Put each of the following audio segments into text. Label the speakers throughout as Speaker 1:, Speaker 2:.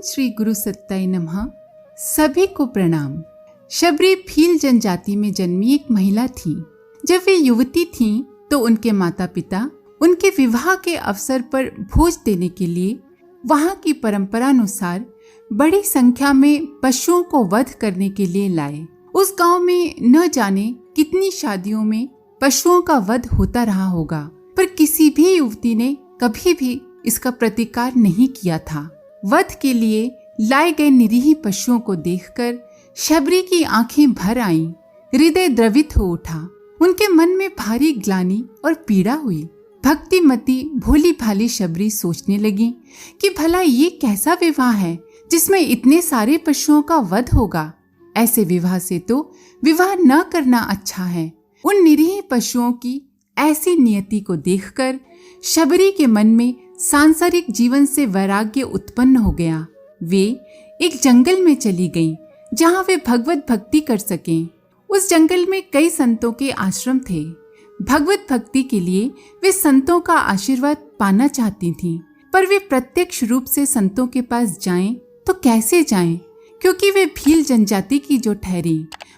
Speaker 1: श्री गुरु सत्ताय नमः। सभी को प्रणाम। शबरी भील जनजाति में जन्मी एक महिला थी। जब वे युवती थीं तो उनके माता पिता उनके विवाह के अवसर पर भोज देने के लिए वहां की परंपरा अनुसार बड़ी संख्या में पशुओं को वध करने के लिए लाए। उस गांव में न जाने कितनी शादियों में पशुओं का वध होता रहा होगा, पर किसी भी युवती ने कभी भी इसका प्रतिकार नहीं किया था। वध के लिए लाए गए निरीह पशुओं को देखकर शबरी की आंखें भर आईं, हृदय द्रवित हो उठा। उनके मन में भारी ग्लानि और पीड़ा हुई। भक्तिमती भोली भाली शबरी सोचने लगी कि भला ये कैसा विवाह है जिसमें इतने सारे पशुओं का वध होगा। ऐसे विवाह से तो विवाह न करना अच्छा है। उन निरीह पशुओं की ऐसी नियति को देखकर शबरी के मन में सांसारिक जीवन से वैराग्य उत्पन्न हो गया। वे एक जंगल में चली गईं, जहां वे भगवत भक्ति कर सकें। उस जंगल में कई संतों के आश्रम थे। भगवत भक्ति के लिए वे संतों का आशीर्वाद पाना चाहती थीं, पर वे प्रत्यक्ष रूप से संतों के पास जाएं तो कैसे जाएं, क्योंकि वे भील जनजाति की जो ठहरी।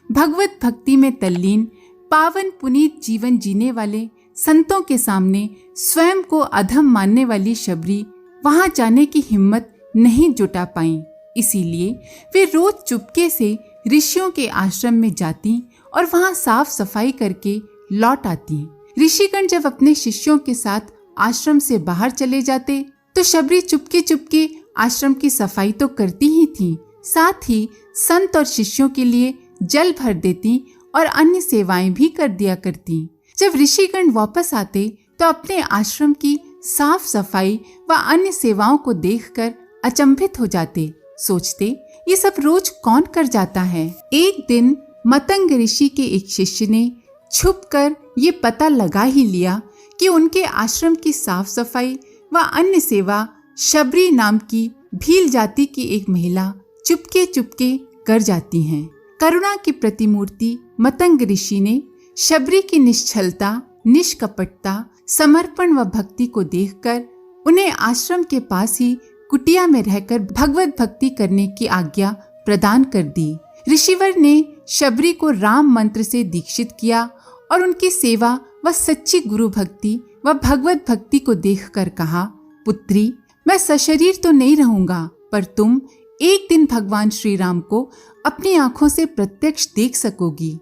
Speaker 1: भगवत भक्ति में तल्लीन पावन पुनीत जीवन जीने वाले संतों के सामने स्वयं को अधम मानने वाली शबरी वहां जाने की हिम्मत नहीं जुटा पाई। इसीलिए वे रोज चुपके से ऋषियों के आश्रम में जाती और वहां साफ सफाई करके लौट आती। ऋषिगण जब अपने शिष्यों के साथ आश्रम से बाहर चले जाते तो शबरी चुपके चुपके आश्रम की सफाई तो करती ही थी, साथ ही संत और शिष्यों के लिए जल भर देती और अन्य सेवाएं भी कर दिया करती। जब ऋषिगण वापस आते तो अपने आश्रम की साफ सफाई व अन्य सेवाओं को देखकर अचंभित हो जाते। सोचते, ये सब रोज कौन कर जाता है। एक दिन मतंग ऋषि के एक शिष्य ने छुपकर ये पता लगा ही लिया कि उनके आश्रम की साफ सफाई व अन्य सेवा शबरी नाम की भील जाति की एक महिला चुपके चुपके कर जाती हैं। करुणा की प्रतिमूर्ति मतंग ऋषि ने शबरी की निश्चलता, निष्कपटता, समर्पण व भक्ति को देखकर उन्हें आश्रम के पास ही कुटिया में रहकर भगवत भक्ति करने की आज्ञा प्रदान कर दी। ऋषिवर ने शबरी को राम मंत्र से दीक्षित किया और उनकी सेवा व सच्ची गुरु भक्ति व भगवत भक्ति को देखकर कहा, पुत्री, मैं सशरीर तो नहीं रहूंगा, पर तुम एक दिन भगवान श्री राम को अपनी आंखों से प्रत्यक्ष देख सकोगी।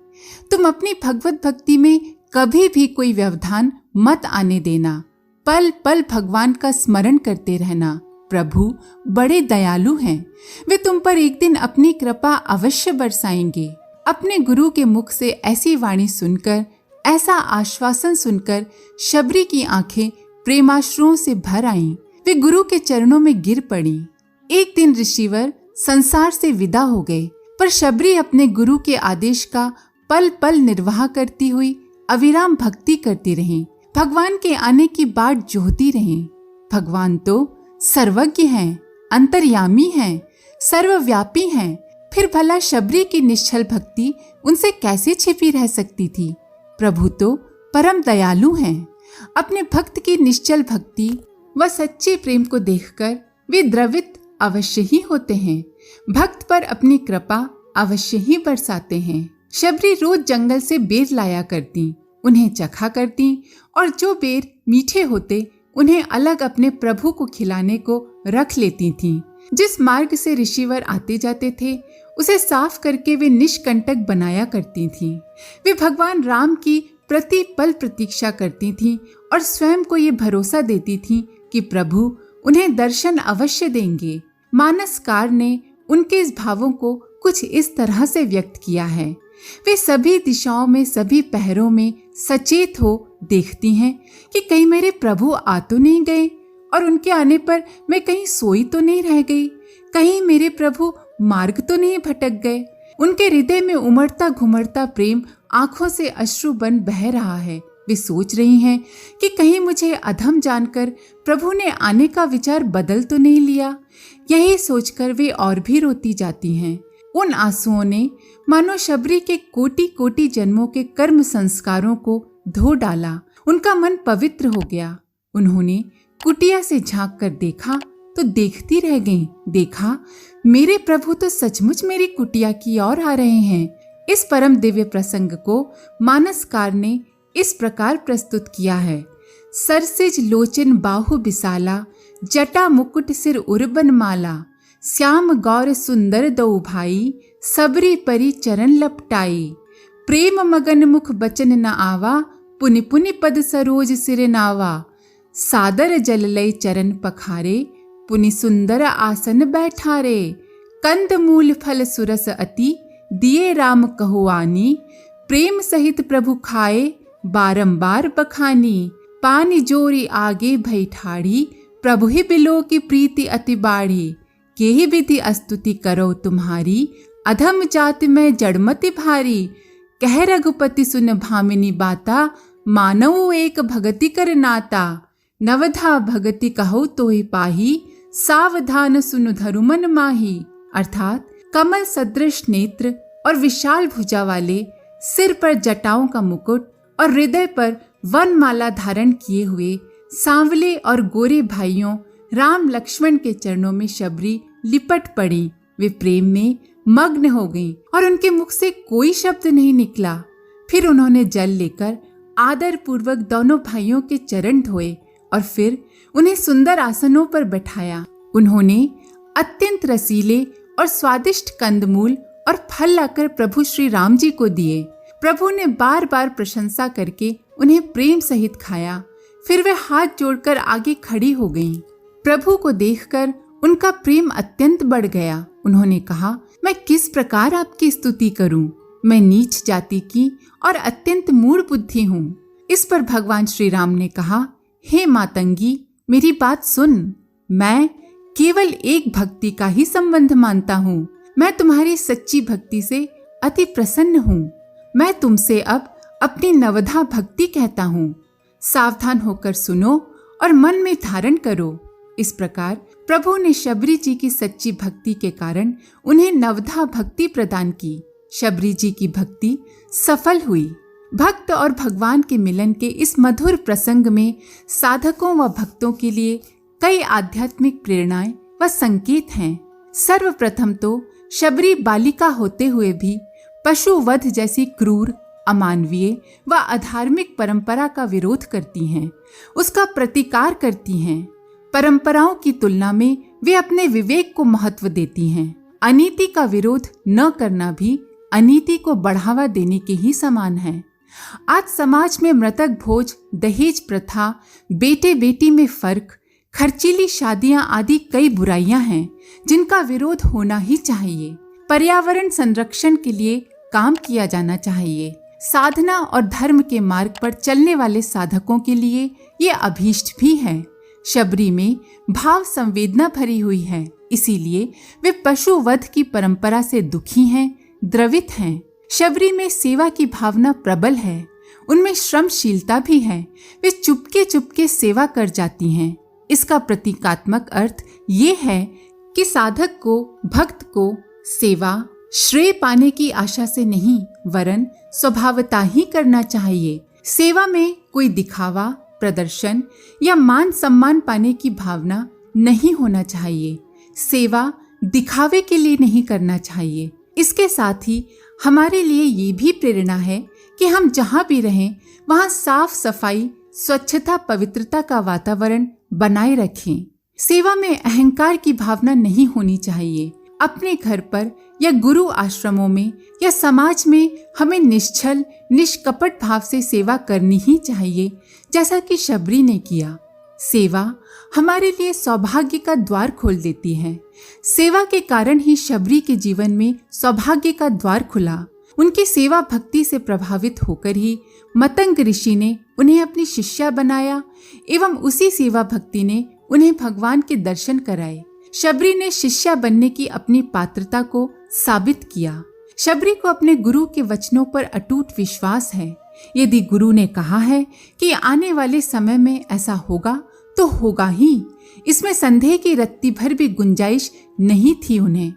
Speaker 1: तुम अपनी भगवत भक्ति में कभी भी कोई व्यवधान मत आने देना। पल पल भगवान का स्मरण करते रहना। प्रभु बड़े दयालु हैं, वे तुम पर एक दिन अपनी कृपा अवश्य बरसाएंगे। अपने गुरु के मुख से ऐसी वाणी सुनकर, ऐसा आश्वासन सुनकर शबरी की आंखें प्रेमाश्रुओं से भर आईं। वे गुरु के चरणों में गिर पड़ी। एक दिन ऋषिवर संसार से विदा हो गए, पर शबरी अपने गुरु के आदेश का पल पल निर्वाह करती हुई अविराम भक्ति करती रही। भगवान के आने की बाट जोहती रही। भगवान तो सर्वज्ञ हैं, अंतर्यामी हैं, सर्वव्यापी हैं, फिर भला शबरी की निश्चल भक्ति उनसे कैसे छिपी रह सकती थी। प्रभु तो परम दयालु हैं। अपने भक्त की निश्चल भक्ति व सच्चे प्रेम को देखकर वे द्रवित अवश्य ही होते हैं। भक्त पर अपनी कृपा अवश्य ही बरसाते हैं। शबरी रोज जंगल से बेर लाया करती, उन्हें चखा करती और जो बेर मीठे होते उन्हें अलग अपने प्रभु को खिलाने को रख लेती थीं। जिस मार्ग से ऋषिवर आते जाते थे उसे साफ करके वे निष्कंटक बनाया करती थीं। वे भगवान राम की प्रति पल प्रतीक्षा करती थीं और स्वयं को ये भरोसा देती थीं कि प्रभु उन्हें दर्शन अवश्य देंगे। मानसकार ने उनके इस भावों को कुछ इस तरह से व्यक्त किया है। वे सभी दिशाओं में, सभी पहरों में सचेत हो देखती हैं कि कहीं मेरे प्रभु आ तो नहीं गए और उनके आने पर मैं कहीं सोई तो नहीं रह गई, कहीं मेरे प्रभु मार्ग तो नहीं भटक गए। उनके हृदय में उमड़ता घुमड़ता प्रेम आंखों से अश्रु बन बह रहा है। वे सोच रही हैं कि कहीं मुझे अधम जानकर प्रभु ने आने का विचार बदल तो नहीं लिया। यही सोचकर वे और भी रोती जाती हैं। उन आंसुओं ने मानो शबरी के कोटि कोटि जन्मों के कर्म संस्कारों को धो डाला। उनका मन पवित्र हो गया। उन्होंने कुटिया से झांक कर देखा तो देखती रह गईं। देखा, मेरे प्रभु तो सचमुच मेरी कुटिया की ओर आ रहे हैं। इस परम दिव्य प्रसंग को मानसकार ने इस प्रकार प्रस्तुत किया है। सरसिज लोचन बाहु बिसाला, जटा मुकुट सिर उर्बन माला, श्याम गौर सुंदर दो भाई, सबरी परी चरण लपटाई। प्रेम मगन मुख बचन न आवा, पुनि पुनि पद सरोज सिर नावा। सादर जल लय चरण पखारे, पुनि सुंदर आसन बैठारे। कंद मूल फल सुरस अति, दिए राम कहुआनी। प्रेम सहित प्रभु खाए, बारंबार बखानी। पानी जोरी आगे भई ठाड़ी, प्रभु ही बिलो की प्रीति अति बाढ़ी। केहि विधि स्तुति करो तुम्हारी, अधम जाति में जड़मति भारी। कह रघुपति सुन भामिनी बाता, मानव एक भगति कर नाता। नवधा भगति कहो तोहि पाही, सावधान सुनु धरु मन माही। अर्थात कमल सदृश नेत्र और विशाल भुजा वाले, सिर पर जटाओं का मुकुट और हृदय पर वनमाला धारण किए हुए सांवले और गोरे भाइयों राम लक्ष्मण के चरणों में शबरी लिपट पड़ी। वे प्रेम में मग्न हो गईं और उनके मुख से कोई शब्द नहीं निकला। फिर उन्होंने जल लेकर आदर पूर्वक दोनों भाइयों के चरण धोए और फिर उन्हें सुंदर आसनों पर बैठाया। उन्होंने अत्यंत रसीले और स्वादिष्ट कंदमूल और फल लाकर प्रभु श्री राम जी को दिए। प्रभु ने बार बार प्रशंसा करके उन्हें प्रेम सहित खाया। फिर वे हाथ जोड़कर आगे खड़ी हो गईं। प्रभु को देखकर उनका प्रेम अत्यंत बढ़ गया। उन्होंने कहा, मैं किस प्रकार आपकी स्तुति करूं? मैं नीच जाति की और अत्यंत मूढ़ बुद्धि हूँ। इस पर भगवान श्री राम ने कहा, हे मातंगी, मेरी बात सुन। मैं केवल एक भक्ति का ही संबंध मानता हूँ। मैं तुम्हारी सच्ची भक्ति से अति प्रसन्न हूँ। मैं तुमसे अब अपनी नवधा भक्ति कहता हूँ। सावधान होकर सुनो और मन में धारण करो। इस प्रकार प्रभु ने शबरी जी की सच्ची भक्ति के कारण उन्हें नवधा भक्ति प्रदान की। शबरी जी की भक्ति सफल हुई। भक्त और भगवान के मिलन के इस मधुर प्रसंग में साधकों व भक्तों के लिए कई आध्यात्मिक प्रेरणाएं व संकेत हैं। सर्वप्रथम तो शबरी बालिका होते हुए भी पशु वध जैसी क्रूर, अमानवीय व अधार्मिक परंपरा का विरोध करती हैं, उसका प्रतिकार करती हैं। परंपराओं की तुलना में वे अपने विवेक को महत्व देती हैं। अनीति का विरोध न करना भी अनीति को बढ़ावा देने के ही समान है। आज समाज में मृतक भोज, दहेज प्रथा, बेटे बेटी में फर्क, खर्चीली शादियां आदि कई बुराइयां हैं जिनका विरोध होना ही चाहिए। पर्यावरण संरक्षण के लिए काम किया जाना चाहिए। साधना और धर्म के मार्ग पर चलने वाले साधकों के लिए ये अभीष्ट भी है। शबरी में भाव संवेदना भरी हुई है, इसीलिए वे पशु वध की परंपरा से दुखी हैं, द्रवित हैं। शबरी में सेवा की भावना प्रबल है, उनमें श्रमशीलता भी है। वे चुपके चुपके सेवा कर जाती हैं। इसका प्रतीकात्मक अर्थ ये है कि साधक को, भक्त को सेवा श्रेय पाने की आशा से नहीं, वरन स्वभावता ही करना चाहिए। सेवा में कोई दिखावा, प्रदर्शन या मान सम्मान पाने की भावना नहीं होना चाहिए। सेवा दिखावे के लिए नहीं करना चाहिए। इसके साथ ही हमारे लिए ये भी प्रेरणा है कि हम जहाँ भी रहें वहाँ साफ सफाई, स्वच्छता, पवित्रता का वातावरण बनाए रखें। सेवा में अहंकार की भावना नहीं होनी चाहिए। अपने घर पर या गुरु आश्रमों में या समाज में हमें निश्चल, निष्कपट भाव से सेवा करनी ही चाहिए, जैसा कि शबरी ने किया। सेवा हमारे लिए सौभाग्य का द्वार खोल देती है। सेवा के कारण ही शबरी के जीवन में सौभाग्य का द्वार खुला। उनकी सेवा भक्ति से प्रभावित होकर ही मतंग ऋषि ने उन्हें अपनी शिष्या बनाया एवं उसी सेवा भक्ति ने उन्हें भगवान के दर्शन कराए। शबरी ने शिष्या बनने की अपनी पात्रता को साबित किया। शबरी को अपने गुरु के वचनों पर अटूट विश्वास है। यदि गुरु ने कहा है कि आने वाले समय में ऐसा होगा तो होगा ही, इसमें संदेह की रत्ती भर भी गुंजाइश नहीं थी उन्हें।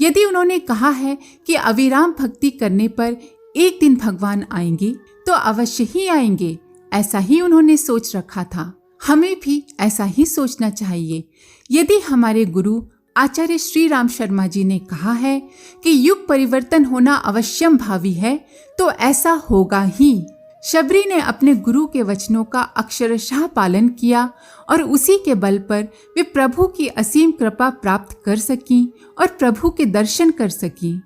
Speaker 1: यदि उन्होंने कहा है कि अविराम भक्ति करने पर एक दिन भगवान आएंगे तो अवश्य ही आएंगे, ऐसा ही उन्होंने सोच रखा था। हमें भी ऐसा ही सोचना चाहिए। यदि हमारे गुरु आचार्य श्री राम शर्मा जी ने कहा है कि युग परिवर्तन होना अवश्यम भावी है, तो ऐसा होगा ही। शबरी ने अपने गुरु के वचनों का अक्षरशः पालन किया और उसी के बल पर वे प्रभु की असीम कृपा प्राप्त कर सकीं और प्रभु के दर्शन कर सकीं।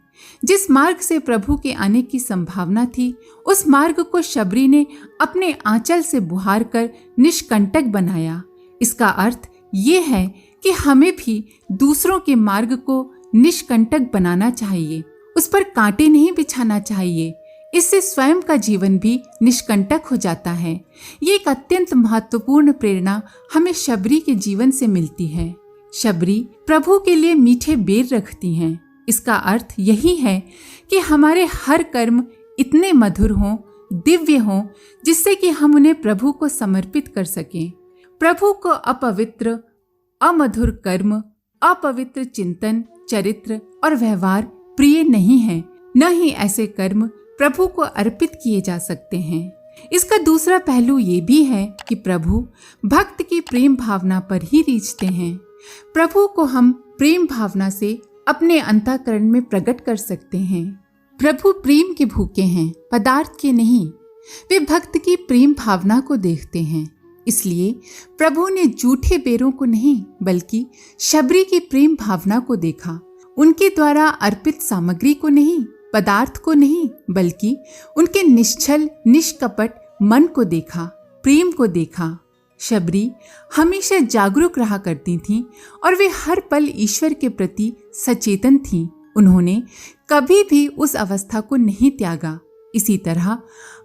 Speaker 1: जिस मार्ग से प्रभु के आने की संभावना थी, उस मार्ग को शबरी ने अपने आंचल से बुहार कर निष्कंटक बनाया। इसका अर्थ ये है कि हमें भी दूसरों के मार्ग को निष्कंटक बनाना चाहिए, उस पर कांटे नहीं बिछाना चाहिए। इससे स्वयं का जीवन भी निष्कंटक हो जाता है। ये एक अत्यंत महत्वपूर्ण प्रेरणा हमें शबरी के जीवन से मिलती है। शबरी प्रभु के लिए मीठे बेर रखती हैं। इसका अर्थ यही है कि हमारे हर कर्म इतने मधुर हों, दिव्य हों, जिससे कि हम उन्हें प्रभु को समर्पित कर सकें। प्रभु को अपवित्र, अमधुर कर्म, अपवित्र चिंतन, चरित्र और व्यवहार प्रिय नहीं है। न ही ऐसे कर्म प्रभु को अर्पित किए जा सकते हैं। इसका दूसरा पहलू ये भी है कि प्रभु भक्त की प्रेम भावना पर ही रीझते हैं। प्रभु को हम प्रेम भावना से अपने अंतःकरण में प्रकट कर सकते हैं। प्रभु प्रेम के भूखे हैं, पदार्थ के नहीं। वे भक्त की प्रेम भावना को देखते हैं। इसलिए प्रभु ने झूठे बेरों को नहीं, बल्कि शबरी की प्रेम भावना को देखा। उनके द्वारा अर्पित सामग्री को नहीं, पदार्थ को नहीं, बल्कि उनके निश्चल निष्कपट मन को देखा, प्रेम को देखा। शबरी हमेशा जागरूक रहा करती थीं और वे हर पल ईश्वर के प्रति सचेतन थीं। उन्होंने कभी भी उस अवस्था को नहीं त्यागा। इसी तरह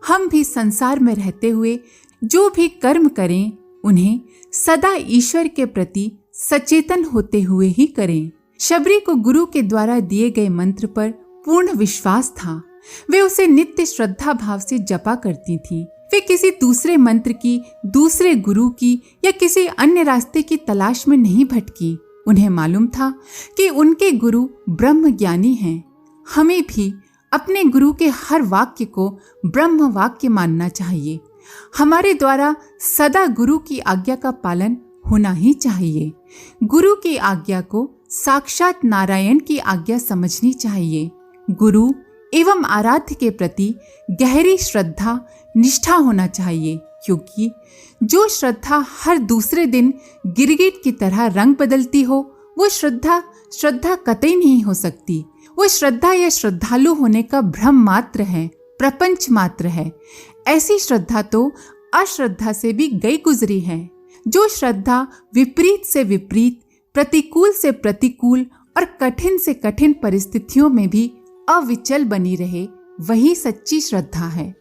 Speaker 1: हम भी संसार में रहते हुए जो भी कर्म करें, उन्हें सदा ईश्वर के प्रति सचेतन होते हुए ही करें। शबरी को गुरु के द्वारा दिए गए मंत्र पर पूर्ण विश्वास था। वे उसे नित्य श्रद्धा भाव से जपा करती थीं। वे किसी दूसरे मंत्र की, दूसरे गुरु की या किसी अन्य रास्ते की तलाश में नहीं भटकी। उन्हें मालूम था कि उनके गुरु ब्रह्म ज्ञानी हैं। हमें भी अपने गुरु के हर वाक्य को ब्रह्म वाक्य मानना चाहिए। हमारे द्वारा सदा गुरु की आज्ञा का पालन होना ही चाहिए। गुरु की आज्ञा को साक्षात नारायण की आज्ञा समझनी चाहिए। गुरु एवं आराध्य के प्रति गहरी श्रद्धा निष्ठा होना चाहिए, क्योंकि जो श्रद्धा हर दूसरे दिन गिरगिट की तरह रंग बदलती हो, वो श्रद्धा कतई नहीं हो सकती। वो श्रद्धा या श्रद्धालु होने का भ्रम मात्र है, प्रपंच मात्र है। ऐसी श्रद्धा तो अश्रद्धा से भी गई गुजरी है। जो श्रद्धा विपरीत से विपरीत, प्रतिकूल से प्रतिकूल और कठिन से कठिन परिस्थितियों में भी अविचल बनी रहे, वही सच्ची श्रद्धा है।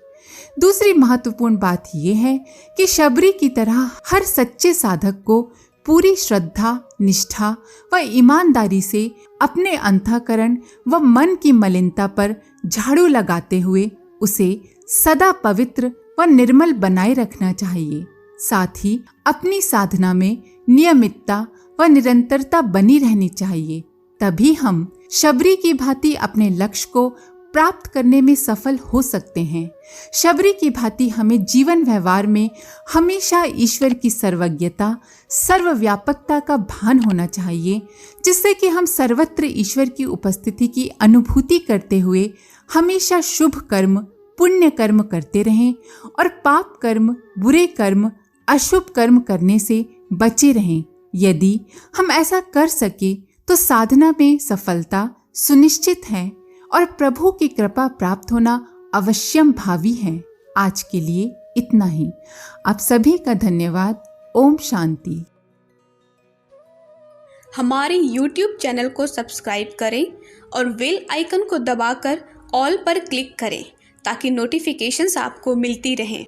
Speaker 1: दूसरी महत्वपूर्ण बात यह है कि शबरी की तरह हर सच्चे साधक को पूरी श्रद्धा, निष्ठा व ईमानदारी से अपने अंतःकरण व मन की मलिनता पर झाड़ू लगाते हुए उसे सदा पवित्र व निर्मल बनाए रखना चाहिए। साथ ही अपनी साधना में नियमितता व निरंतरता बनी रहनी चाहिए। तभी हम शबरी की भांति अपने लक्ष्य को प्राप्त करने में सफल हो सकते हैं। शबरी की भांति हमें जीवन व्यवहार में हमेशा ईश्वर की सर्वज्ञता, सर्वव्यापकता का भान होना चाहिए, जिससे कि हम सर्वत्र ईश्वर की उपस्थिति की अनुभूति करते हुए हमेशा शुभ कर्म, पुण्य कर्म करते रहें और पाप कर्म, बुरे कर्म, अशुभ कर्म करने से बचे रहें। यदि हम ऐसा कर सके तो साधना में सफलता सुनिश्चित है और प्रभु की कृपा प्राप्त होना अवश्यम भावी है। आज के लिए इतना ही। आप सभी का धन्यवाद। ओम शांति।
Speaker 2: हमारे YouTube चैनल को सब्सक्राइब करें और बेल आइकन को दबाकर ऑल पर क्लिक करें ताकि नोटिफिकेशंस आपको मिलती रहें।